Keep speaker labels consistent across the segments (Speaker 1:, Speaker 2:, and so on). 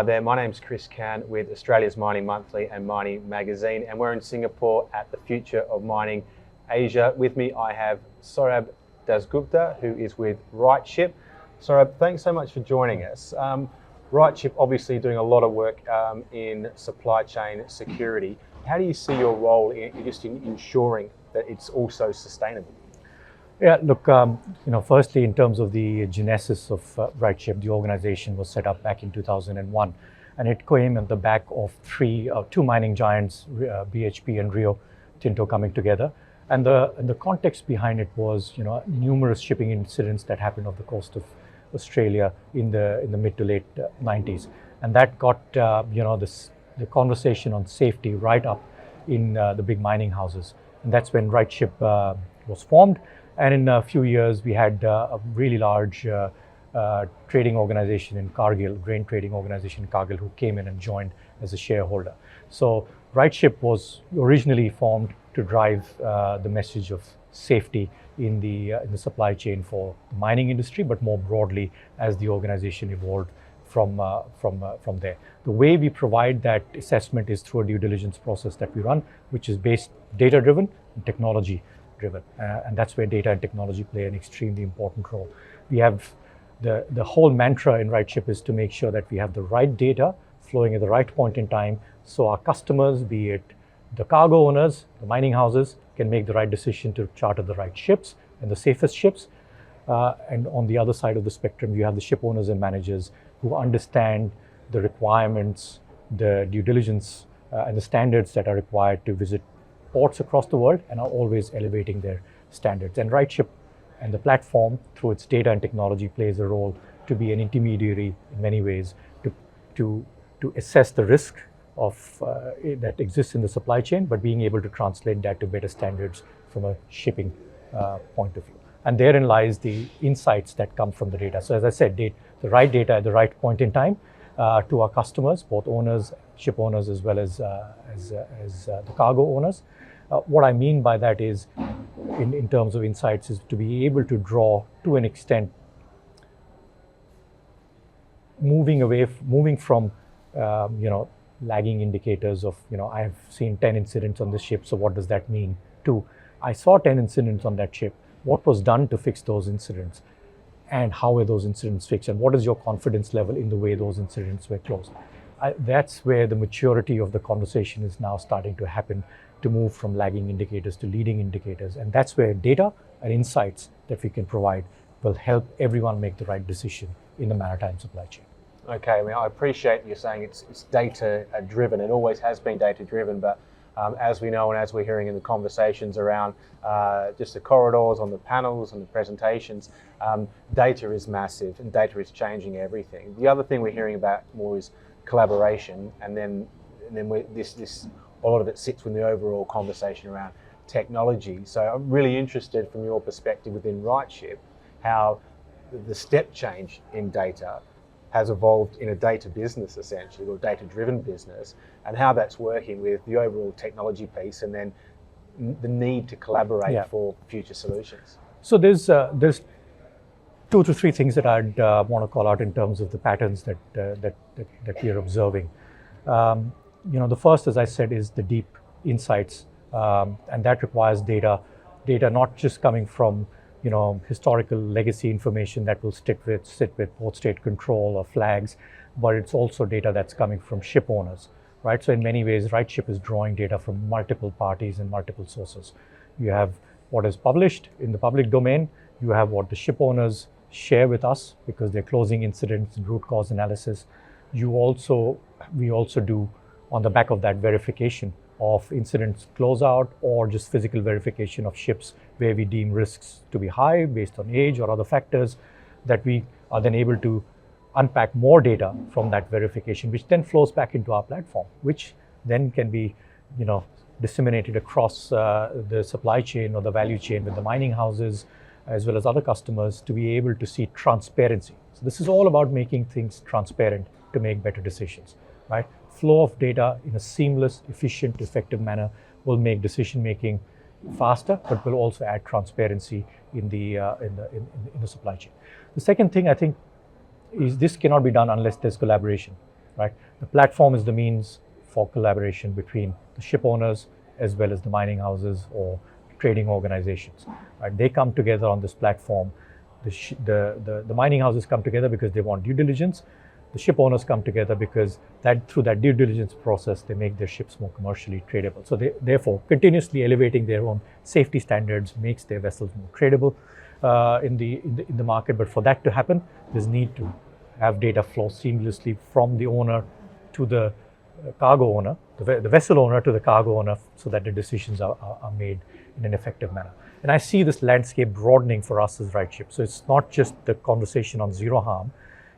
Speaker 1: Hi there, my name's Chris Can with Australia's Mining Monthly and Mining Magazine, and we're in Singapore at the Future of Mining Asia. With me I have Saurabh Dasgupta, who is with RightShip. Saurabh, thanks so much for joining us. RightShip obviously doing a lot of work in supply chain security. How do you see your role in ensuring that it's also sustainable?
Speaker 2: Yeah, look, firstly, in terms of the genesis of RightShip, the organization was set up back in 2001, and it came on the back of two mining giants, BHP and Rio Tinto, coming together. And the context behind it was, numerous shipping incidents that happened off the coast of Australia in the mid to late 90s, and that got the conversation on safety right up in the big mining houses, and that's when RightShip was formed. And in a few years, we had a really large trading organization in Cargill, grain trading organization in Cargill, who came in and joined as a shareholder. So RightShip was originally formed to drive the message of safety in the supply chain for the mining industry, but more broadly as the organization evolved from there. The way we provide that assessment is through a due diligence process that we run, which is based data-driven and technology-driven, and that's where data and technology play an extremely important role. We have the whole mantra in RightShip is to make sure that we have the right data flowing at the right point in time, so our customers, be it the cargo owners, the mining houses, can make the right decision to charter the right ships and the safest ships. And on the other side of the spectrum, you have the ship owners and managers who understand the requirements, the due diligence, and the standards that are required to visit ports across the world, and are always elevating their standards. And RightShip and the platform, through its data and technology, plays a role to be an intermediary in many ways to assess the risk of that exists in the supply chain, but being able to translate that to better standards from a shipping point of view. And therein lies the insights that come from the data. So as I said, the right data at the right point in time to our customers, both owners, ship owners, as well as the cargo owners. What I mean by that is, in terms of insights, is to be able to draw, to an extent, moving from lagging indicators of, I have seen 10 incidents on this ship, so what does that mean? To, I saw 10 incidents on that ship. What was done to fix those incidents? And how were those incidents fixed? And what is your confidence level in the way those incidents were closed? That's where the maturity of the conversation is now starting to happen, to move from lagging indicators to leading indicators. And that's where data and insights that we can provide will help everyone make the right decision in the maritime supply chain.
Speaker 1: Okay, I appreciate you saying it's data driven. It always has been data driven, but as we know and as we're hearing in the conversations around just the corridors, on the panels and the presentations, data is massive and data is changing everything. The other thing we're hearing about more is collaboration, and then this a lot of it sits with the overall conversation around technology. So I'm really interested from your perspective within RightShip, how the step change in data has evolved in a data business, essentially, or data-driven business, and how that's working with the overall technology piece, and then the need to collaborate for future solutions.
Speaker 2: So there's 2 to 3 things that I'd want to call out in terms of the patterns that we are observing. The first, as I said, is the deep insights, and that requires data not just coming from historical legacy information that will sit with port state control or flags, but it's also data that's coming from ship owners, right? So in many ways, RightShip is drawing data from multiple parties and multiple sources. You have what is published in the public domain, you have what the ship owners share with us because they're closing incidents and root cause analysis. We also do, on the back of that, verification of incidents closeout, or just physical verification of ships where we deem risks to be high based on age or other factors, that we are then able to unpack more data from that verification, which then flows back into our platform, which then can be disseminated across the supply chain or the value chain with the mining houses as well as other customers, to be able to see transparency. So this is all about making things transparent to make better decisions, right? Flow of data in a seamless, efficient, effective manner will make decision making faster, but will also add transparency in the supply chain. The second thing, I think, is this cannot be done unless there's collaboration. right? The platform is the means for collaboration between the ship owners as well as the mining houses or trading organizations, right? They come together on this platform. The mining houses come together because they want due diligence. The ship owners come together because through that due diligence process, they make their ships more commercially tradable. So therefore, continuously elevating their own safety standards makes their vessels more tradable in the market. But for that to happen, there's need to have data flow seamlessly from the owner to the cargo owner, the vessel owner to the cargo owner, so that the decisions are made in an effective manner. And I see this landscape broadening for us as RightShip. So it's not just the conversation on zero harm,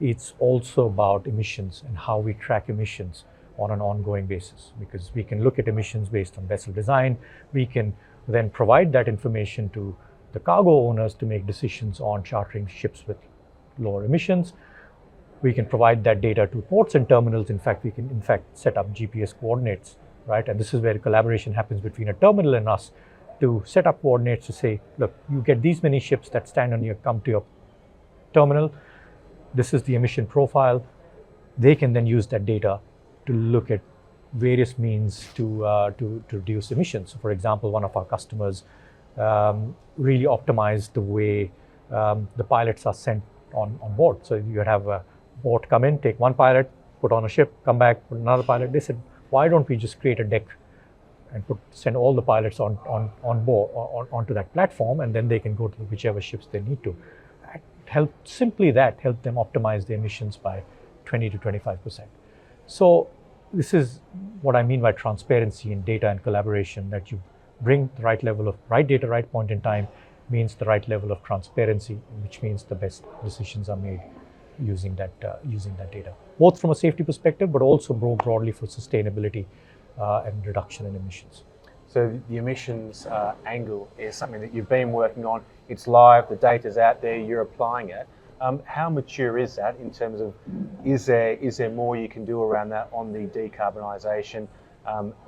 Speaker 2: it's also about emissions and how we track emissions on an ongoing basis, because we can look at emissions based on vessel design. We can then provide that information to the cargo owners to make decisions on chartering ships with lower emissions. We can provide that data to ports and terminals. In fact, we can set up GPS coordinates, right? And this is where collaboration happens between a terminal and us to set up coordinates to say, look, you get these many ships that come to your terminal. This is the emission profile. They can then use that data to look at various means to reduce emissions. So for example, one of our customers really optimized the way the pilots are sent on board. So you have a boat come in, take one pilot, put on a ship, come back, put another pilot. They said, why don't we just create a deck and send all the pilots on board onto that platform, and then they can go to whichever ships they need to. Help them optimize the emissions by 20 to 25%. So this is what I mean by transparency in data and collaboration, that you bring the right level of right data, right point in time, means the right level of transparency, which means the best decisions are made using that data, both from a safety perspective, but also more broadly for sustainability and reduction in emissions.
Speaker 1: So the emissions angle is something that you've been working on. It's live, the data's out there, you're applying it. How mature is that in terms of, is there more you can do around that on the decarbonisation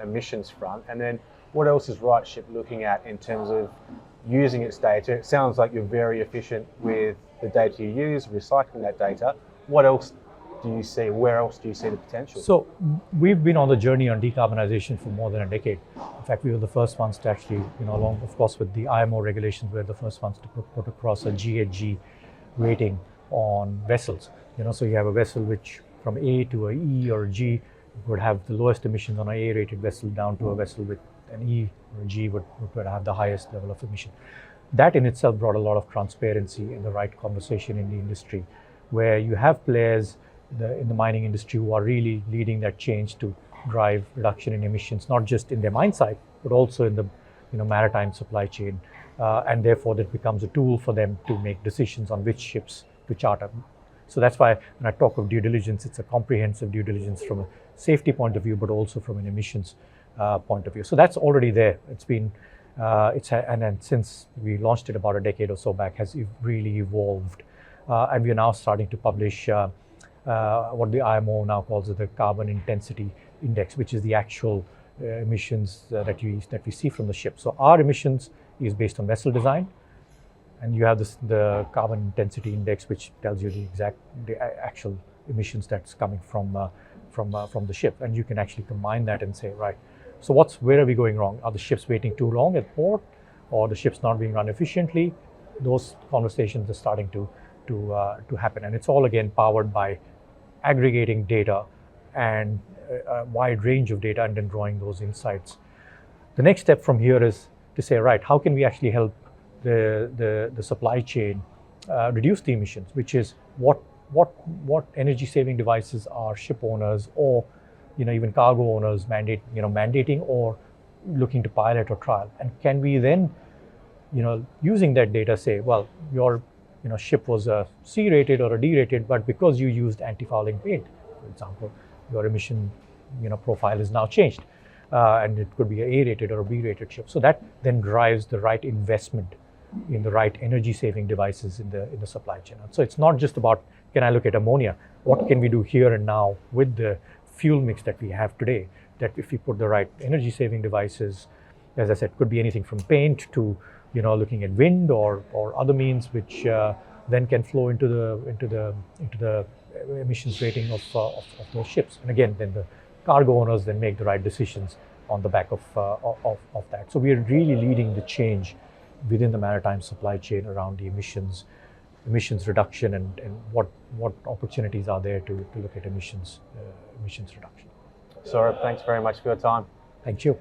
Speaker 1: emissions front? And then what else is RightShip looking at in terms of using its data? It sounds like you're very efficient with the data you use, recycling that data. What else do you see? Where else do you see the potential?
Speaker 2: So we've been on the journey on decarbonisation for more than a decade. In fact, we were the first ones to actually, along, of course, with the IMO regulations, we're the first ones to put across a GHG rating on vessels. So you have a vessel which from A to a E or a G would have the lowest emissions on an A-rated vessel, down to a vessel with an E or a G would have the highest level of emission. That in itself brought a lot of transparency and the right conversation in the industry, where you have players in the mining industry who are really leading that change to drive reduction in emissions, not just in their mine site, but also in the maritime supply chain. And therefore that becomes a tool for them to make decisions on which ships to charter. So that's why when I talk of due diligence, it's a comprehensive due diligence from a safety point of view, but also from an emissions point of view. So that's already there. It's been, and then since we launched it about a decade or so back, has really evolved. And we are now starting to publish what the IMO now calls the carbon intensity index, which is the actual emissions that we see from the ship. So our emissions is based on vessel design, and you have the carbon intensity index, which tells you the actual emissions that's coming from the ship, and you can actually combine that and say, right, so where are we going wrong? Are the ships waiting too long at port, or the ships not being run efficiently? Those conversations are starting to happen, and it's all again powered by aggregating data and a wide range of data, and then drawing those insights. The next step from here is to say, right, how can we actually help the supply chain reduce the emissions, which is what energy saving devices are ship owners or even cargo owners mandating or looking to pilot or trial, and can we then using that data say, well, your ship was a C rated or a D rated, but because you used anti-fouling paint, for example, your emission profile is now changed, and it could be a A rated or a B rated ship. So that then drives the right investment in the right energy saving devices in the supply chain. So it's not just about, can I look at ammonia? What can we do here and now with the fuel mix that we have today, that if we put the right energy saving devices, as I said, could be anything from paint to looking at wind or other means, which then can flow into the emissions rating of those ships. And again, then the cargo owners then make the right decisions on the back of that. So we are really leading the change within the maritime supply chain around the emissions reduction, and what opportunities are there to look at emissions reduction.
Speaker 1: Saurabh, thanks very much for your time.
Speaker 2: Thank you.